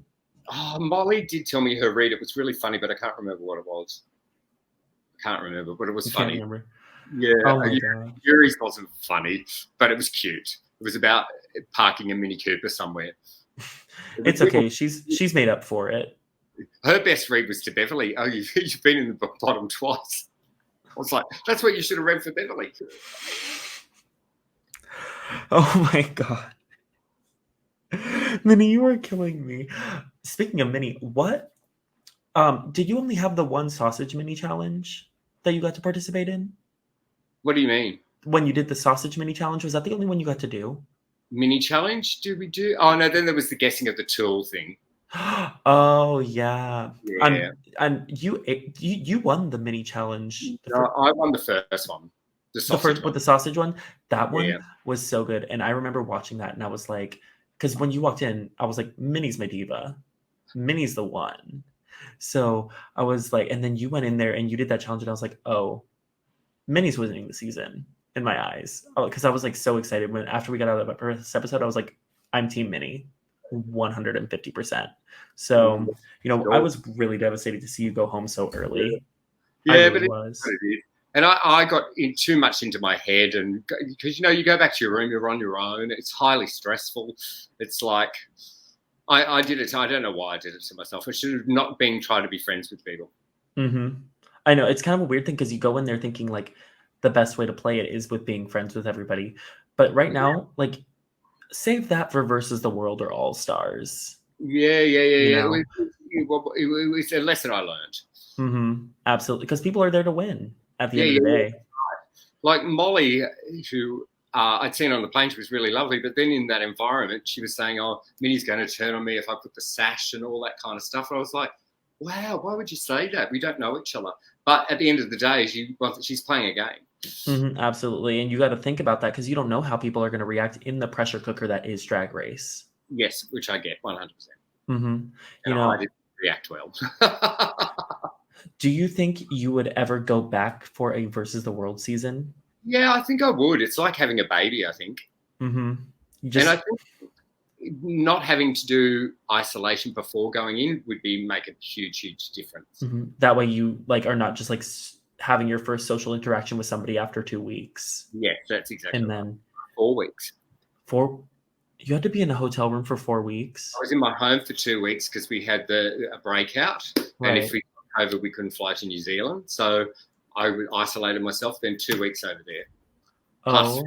Oh, Molly did tell me her read. It was really funny, but I can't remember what it was. I can't remember, but it was funny. Can't remember. Yeah, oh my God. Yuri's wasn't funny, but it was cute. It was about parking a Minnie Cooper somewhere. It's okay. She's made up for it. Her best read was to Beverly. Oh, you've been in the bottom twice. I was like, that's what you should have read for Beverly. Oh my God. Minnie, you are killing me. Speaking of Minnie, what? Did you only have the one sausage mini challenge that you got to participate in? What do you mean? When you did the sausage mini challenge, was that the only one you got to do? Mini challenge? Did we do? Oh no, then there was the guessing of the tool thing. Oh yeah. Yeah. And you won the mini challenge. I won the first one. The first with the sausage one. That one was so good. And I remember watching that and I was like, because when you walked in, I was like, Minnie's my diva. Minnie's the one. So I was like, and then you went in there and you did that challenge and I was like, oh, Minnie's winning the season in my eyes, because I was like so excited when after we got out of the first episode. I was like, I'm Team Minnie, 150%. So I was really devastated to see you go home so early. Yeah, I really but was. It is. And I got too much into my head, and because you go back to your room, you're on your own. It's highly stressful. It's like I did it. I don't know why I did it to myself. I should have not been trying to be friends with people. I know it's kind of a weird thing because you go in there thinking like the best way to play it is with being friends with everybody, but right now, like, save that for Versus the World or All Stars. Yeah. It was a lesson I learned. Absolutely, because people are there to win at the end of the day. Like Molly, who I'd seen on the plane, she was really lovely, but then in that environment, she was saying, "Oh, Minnie's going to turn on me if I put the sash and all that kind of stuff." And I was like, "Wow, why would you say that? We don't know each other." But at the end of the day, she's playing a game. Absolutely, and you got to think about that because you don't know how people are going to react in the pressure cooker that is Drag Race. Yes, which I get 100%. I didn't react well. Do you think you would ever go back for a Versus the World season? Yeah, I think I would. It's like having a baby, I think. And I think not having to do isolation before going in would make a huge difference. That way you are not just like having your first social interaction with somebody after 2 weeks. Yes, that's exactly. And then 4 weeks. You had to be in a hotel room for 4 weeks. I was in my home for 2 weeks because we had a breakout, and if we got COVID, we couldn't fly to New Zealand. So I isolated myself. Then 2 weeks over there. Plus,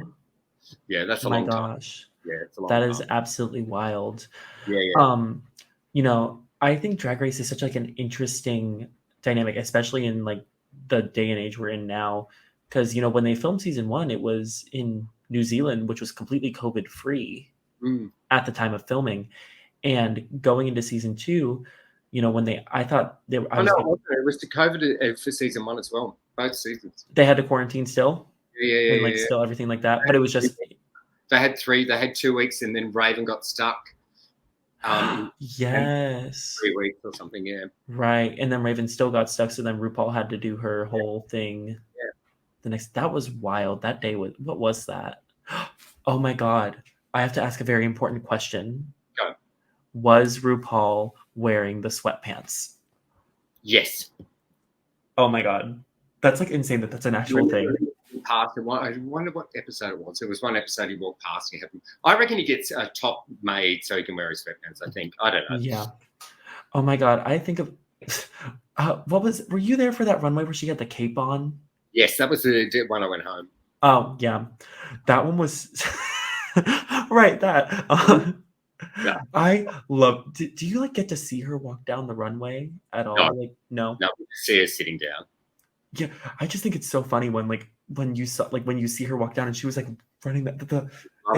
yeah, that's a long time. Oh my gosh. Yeah, it's a long time. That is absolutely wild. Yeah. I think Drag Race is such like an interesting dynamic, especially in like the day and age we're in now. Because when they filmed season 1, it was in New Zealand, which was completely COVID free at the time of filming. And going into season 2, when I thought they were. It was to COVID for season 1 as well. Both seasons. They had to quarantine still. Yeah. And still everything like that. But it was just. They had 2 weeks, and then Raven got stuck. Yes. 3 weeks or something, yeah. Right, and then Raven still got stuck, so then RuPaul had to do her whole thing. Yeah. That was wild. That day what was that? Oh my God. I have to ask a very important question. Go. Was RuPaul wearing the sweatpants? Yes. Oh my God. That's like insane that's an actual thing. Past, I wonder what episode it was. It was one episode he walked past and he had. I reckon he gets a top made so he can wear his sweatpants. I think. I don't know. Yeah. Oh my God. I think of were you there for that runway where she had the cape on? Yes, that was the one I went home. Oh yeah, that one was right. That yeah. I love. Do you get to see her walk down the runway at all? No. No, see her sitting down. Yeah, I just think it's so funny when you see her walk down and she was running that it got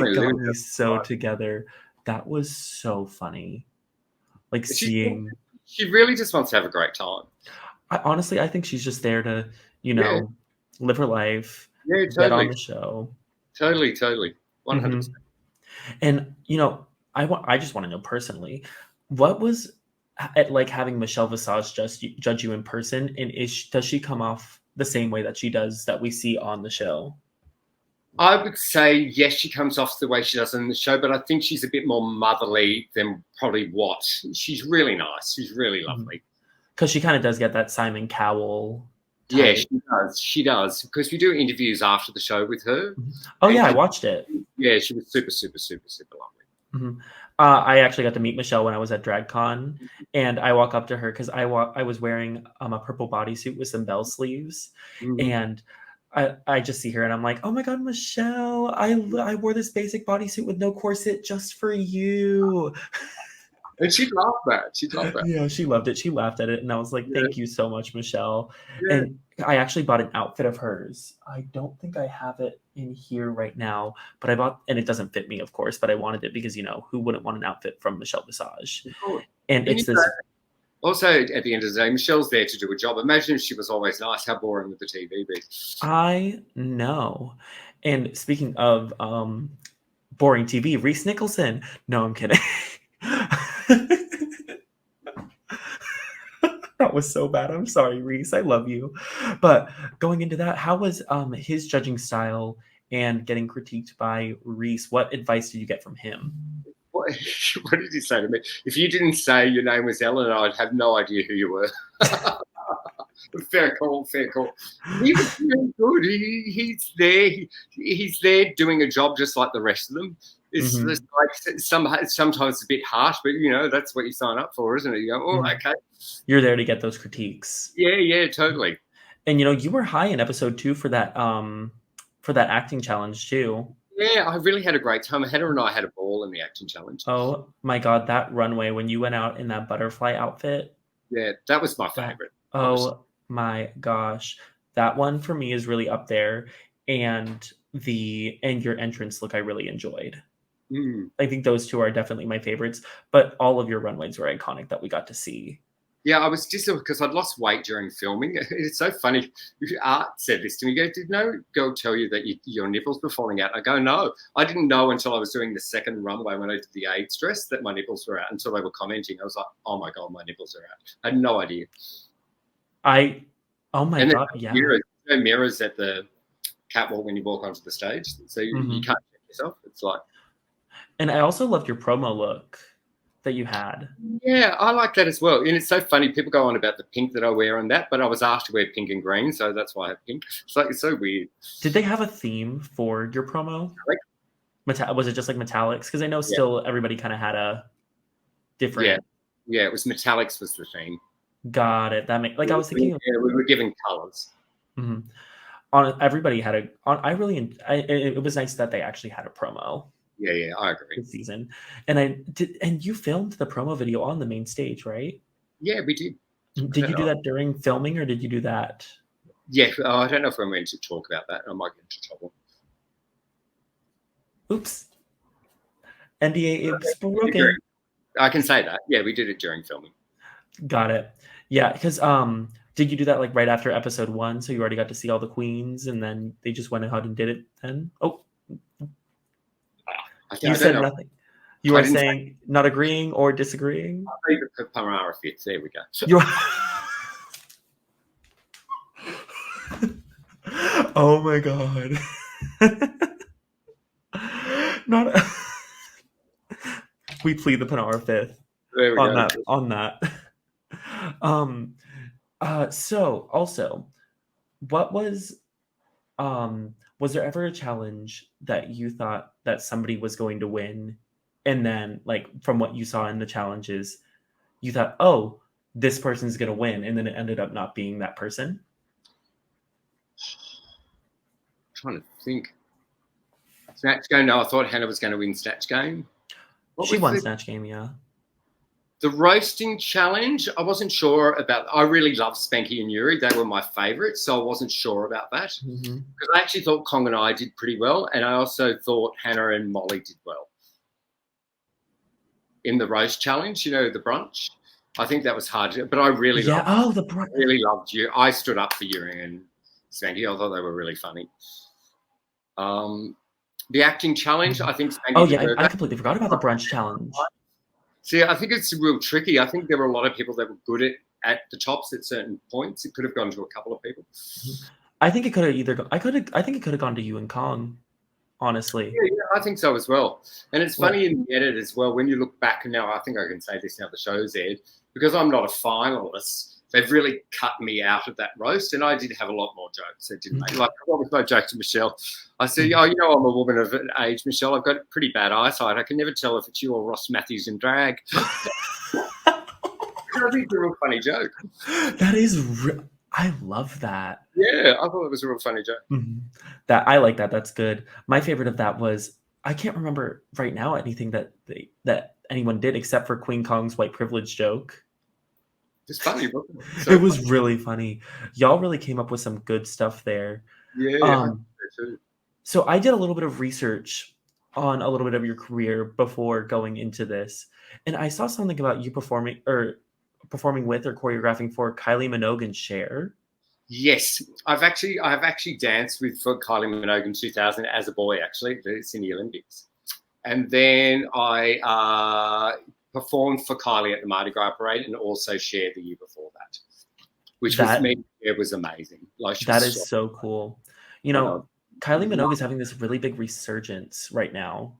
me so together. That was so funny. Seeing she really just wants to have a great time. I think she's just there to live her life, get on the show. Totally 100%. And I just want to know personally, what was it like having Michelle Visage judge you in person, and does she come off the same way that she does that we see on the show? I would say yes, she comes off the way she does on the show, but I think she's a bit more motherly than probably what. She's really nice. She's really lovely. Because she kind of does get that Simon Cowell type. Yeah, she does. Because we do interviews after the show with her. Oh yeah, I watched it. Yeah, she was super lovely. I actually got to meet Michelle when I was at DragCon, and I walk up to her because I was wearing a purple bodysuit with some bell sleeves, and I just see her and I'm like, oh my God, Michelle, I wore this basic bodysuit with no corset just for you. And she loved that. Yeah, she loved it. She laughed at it, and I was like, thank you so much, Michelle. Yeah. And I actually bought an outfit of hers. I don't think I have it in here right now, but I bought, and it doesn't fit me, of course, but I wanted it because, who wouldn't want an outfit from Michelle Visage? And it's this. Also, at the end of the day, Michelle's there to do a job. Imagine if she was always nice. How boring would the TV be? I know. And speaking of boring TV, Reese Nicholson. No, I'm kidding. That was so bad. I'm sorry, Reese. I love you. But going into that, how was his judging style and getting critiqued by Reese? What advice did you get from him? What, what did he say to me? If you didn't say your name was Ellen, I'd have no idea who you were. Fair call, fair call. He was very good. He's there. He's there doing a job just like the rest of them. It's just like sometimes it's a bit harsh, but that's what you sign up for, isn't it? You go, oh, okay. You're there to get those critiques. Yeah, totally. And you were high in episode 2 for that acting challenge too. Yeah, I really had a great time. Hannah and I had a ball in the acting challenge. Oh my God, that runway when you went out in that butterfly outfit. Yeah, that was my favorite. Oh my gosh. That one for me is really up there. And your entrance look I really enjoyed. I think those two are definitely my favorites, but all of your runways were iconic that we got to see. Yeah, I was disappointed because I'd lost weight during filming. It's so funny. Art said this to me. Did no girl tell you that your nipples were falling out? I go, no. I didn't know until I was doing the second runway when I did the AIDS dress that my nipples were out until they were commenting. I was like, oh my God, my nipples are out. I had no idea. Oh my God, yeah. There's no mirrors at the catwalk when you walk onto the stage. So you can't check yourself. It's like. And I also loved your promo look that you had. Yeah, I like that as well. And it's so funny. People go on about the pink that I wear on that, but I was asked to wear pink and green, so that's why I have pink. It's so weird. Did they have a theme for your promo? Was it just like metallics? Because I know still everybody kind of had a different. Yeah, it was metallics was the theme. Got it. That makes I was thinking. Yeah, we were given colors. Everybody had it was nice that they actually had a promo. Yeah, I agree. This season, and you filmed the promo video on the main stage, right? Yeah, we did. Did you do that during filming, or did you do that? Yeah, I don't know if I'm going to talk about that. I might get into trouble. Oops. NDA is broken. I can say that. Yeah, we did it during filming. Got it. Yeah, because did you do that like right after episode 1? So you already got to see all the queens, and then they just went ahead and did it then? Oh. You said nothing. You are saying not agreeing or disagreeing? I think the Panara fits. There we go. Oh my God. We plead the Panara fifth on that. So also, what was there ever a challenge that you thought that somebody was going to win, and then like from what you saw in the challenges, you thought, oh, this person's going to win, and then it ended up not being that person? I'm trying to think. Snatch Game. No, I thought Hannah was going to win Snatch Game. She won Snatch Game, yeah. The roasting challenge, I wasn't sure about. I really loved Spanky and Yuri. They were my favourites, so I wasn't sure about that. Because I actually thought Kong and I did pretty well, and I also thought Hannah and Molly did well. In the roast challenge, the brunch. I think that was hard, but I really really loved you. I stood up for Yuri and Spanky. I thought they were really funny. The acting challenge, I think Spanky. Oh yeah, I completely forgot about the brunch challenge. See, I think it's real tricky. I think there were a lot of people that were good at the tops at certain points. It could have gone to a couple of people. I think it could have I think it could have gone to you and Kong, honestly. Yeah, I think so as well. And it's funny in the edit as well. When you look back now, I think I can say this now the show's aired, because I'm not a finalist. They've really cut me out of that roast, and I did have a lot more jokes. It didn't make like what was my joke to Michelle? I said, "Oh, I'm a woman of age, Michelle. I've got pretty bad eyesight. I can never tell if it's you or Ross Matthews in drag." I think it's a real funny joke. That is, I love that. Yeah, I thought it was a real funny joke. That I like that. That's good. My favorite of that was, I can't remember right now anything that anyone did except for Queen Kong's white privilege joke. It's funny, wasn't it? It was really funny. Y'all really came up with some good stuff there. Yeah. So I did a little bit of research on a little bit of your career before going into this, and I saw something about you performing with or choreographing for Kylie Minogue and Cher. Yes, I have actually danced for Kylie Minogue in 2000 as a boy. Actually, it's in the Olympics, and then I performed for Kylie at the Mardi Gras parade, and also Cher the year before that. which was That me. It was amazing. Like she that was so, is so cool. I know. Kylie Minogue is having this really big resurgence right now,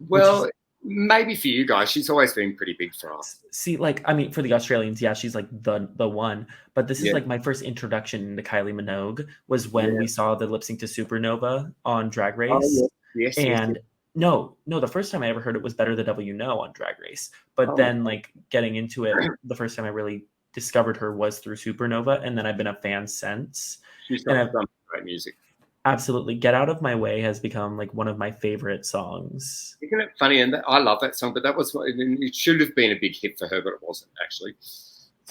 which is Well, maybe for you guys, she's always been pretty big for us. see, like, I mean, for the Australians, yeah, she's like the one. But this is Yeah, like my first introduction into Kylie Minogue was when yeah. we saw the lip sync to Supernova on Drag Oh, Race. yeah. Yes, yes, yes. And no, the first time I ever heard it was Better the Devil You Know on Drag Race. But Oh, then like getting into it, the first time I really discovered her was through Supernova, and then I've been a fan since. she's And got I've some great music. absolutely Get Out of My Way has become like one of my favorite songs. Isn't it funny? And I love that song, but that was it should have been a big hit for her, but it wasn't actually.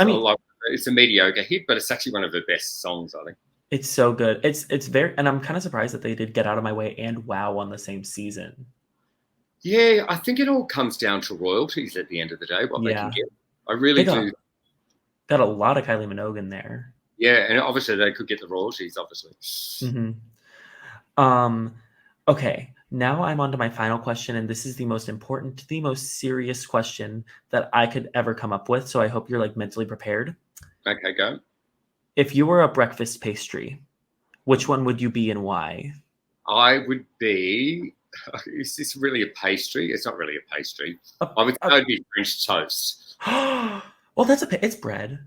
I So mean, like, it's a mediocre hit, but it's actually one of her best songs, I think. it's so good. It's very, and I'm kind of surprised that they did Get Out of My Way and Wow on the same season. Yeah, I think it all comes down to royalties at the end of the day, what they can Yeah, get. I they really do. got a lot of Kylie Minogue in there. Yeah, and obviously they could get the royalties, obviously. Hmm. Okay, now I'm on to my final question, and this is the most important, the most serious question that I could ever come up with. So I hope you're like mentally prepared. Okay, go. If you were a breakfast pastry, which one would you be and why? I would be. Is this really a pastry? It's not really a pastry. A- I would say a- it'd be French toast. well, it's bread.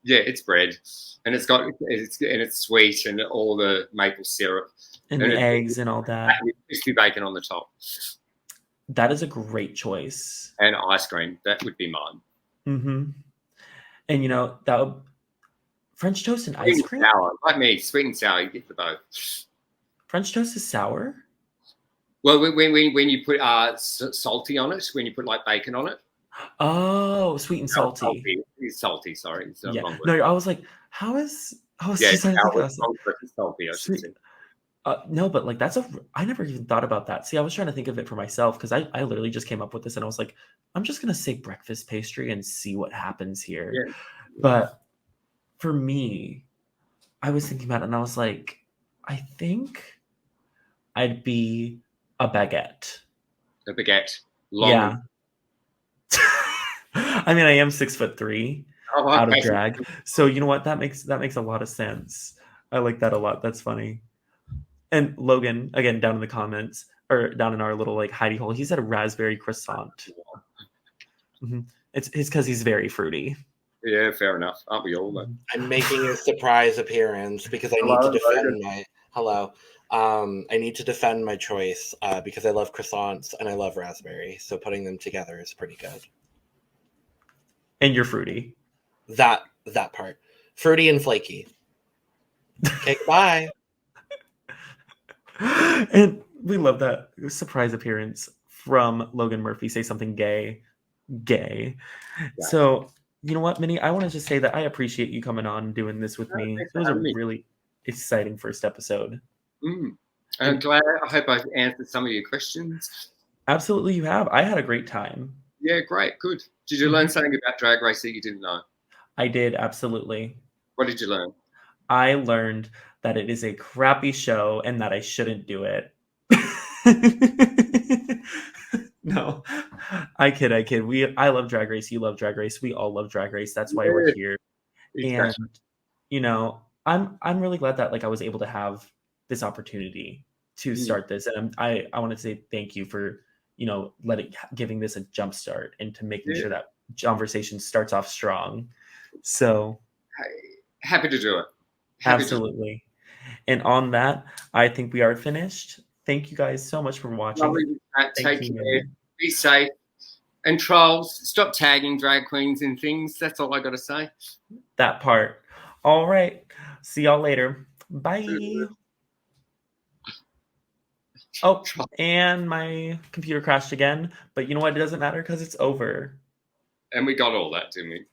Yeah, it's bread, and it's sweet, and all the maple syrup, And and the it's eggs and all that. crispy bacon on the top, That is a great choice. and ice cream. That would be mine. Mm-hmm. And that would French toast and Sweet ice and cream? sour, like me, sweet and sour. You get the both. French toast is sour? Well, when you put salty on it, when you put like bacon on it, Oh, sweet and no, salty. It's salty. Sorry, it's not Yeah. wrong word. No, I was like, I was Yeah, just trying to think. I sour, was like, but it's salty. I should sweet. say. No, but like I never even thought about that. See, I was trying to think of it for myself because I literally just came up with this and I was like, I'm just gonna say breakfast pastry and see what happens here. Yeah. But for me, I was thinking about it and I was like, I think I'd be a baguette. A baguette, long. Yeah. I mean, I am 6'3" out of drag, so you know what? That makes a lot of sense. I like that a lot. That's funny. And Logan, again, down in the comments or down in our little like hidey hole, he said a raspberry croissant. Mm-hmm. It's because he's very fruity. Yeah, fair enough. Aren't we all? Though? I'm making a surprise appearance because I need to defend my I need to defend my choice because I love croissants and I love raspberry. So putting them together is pretty good. And you're fruity. That part, fruity and flaky. Okay, bye. And we love that surprise appearance from Logan Murphy. Say something gay. Yeah. So you know what, Minnie? I want to just say that I appreciate you coming on and doing this with me. It was a really exciting first episode. I'm glad. I hope I've answered some of your questions. Absolutely, you have. I had a great time. Yeah, great, good. Did you learn something about Drag Race that you didn't know? I did, absolutely. What did you learn? I learned that it is a crappy show and that I shouldn't do it. No, I kid. I love Drag Race. You love Drag Race. We all love Drag Race. That's why we're here. Exactly. And I'm really glad that like I was able to have this opportunity to start this, and I want to say thank you for giving this a jump start and to making sure that DawnVersations starts off strong. So happy to do it. Absolutely. And on that, I think we are finished. Thank you guys so much for watching. Take care. Be safe. And trolls, stop tagging drag queens and things. That's all I got to say. That part. All right. See y'all later. Bye. Oh, and my computer crashed again. But you know what? It doesn't matter because it's over. And we got all that, didn't we?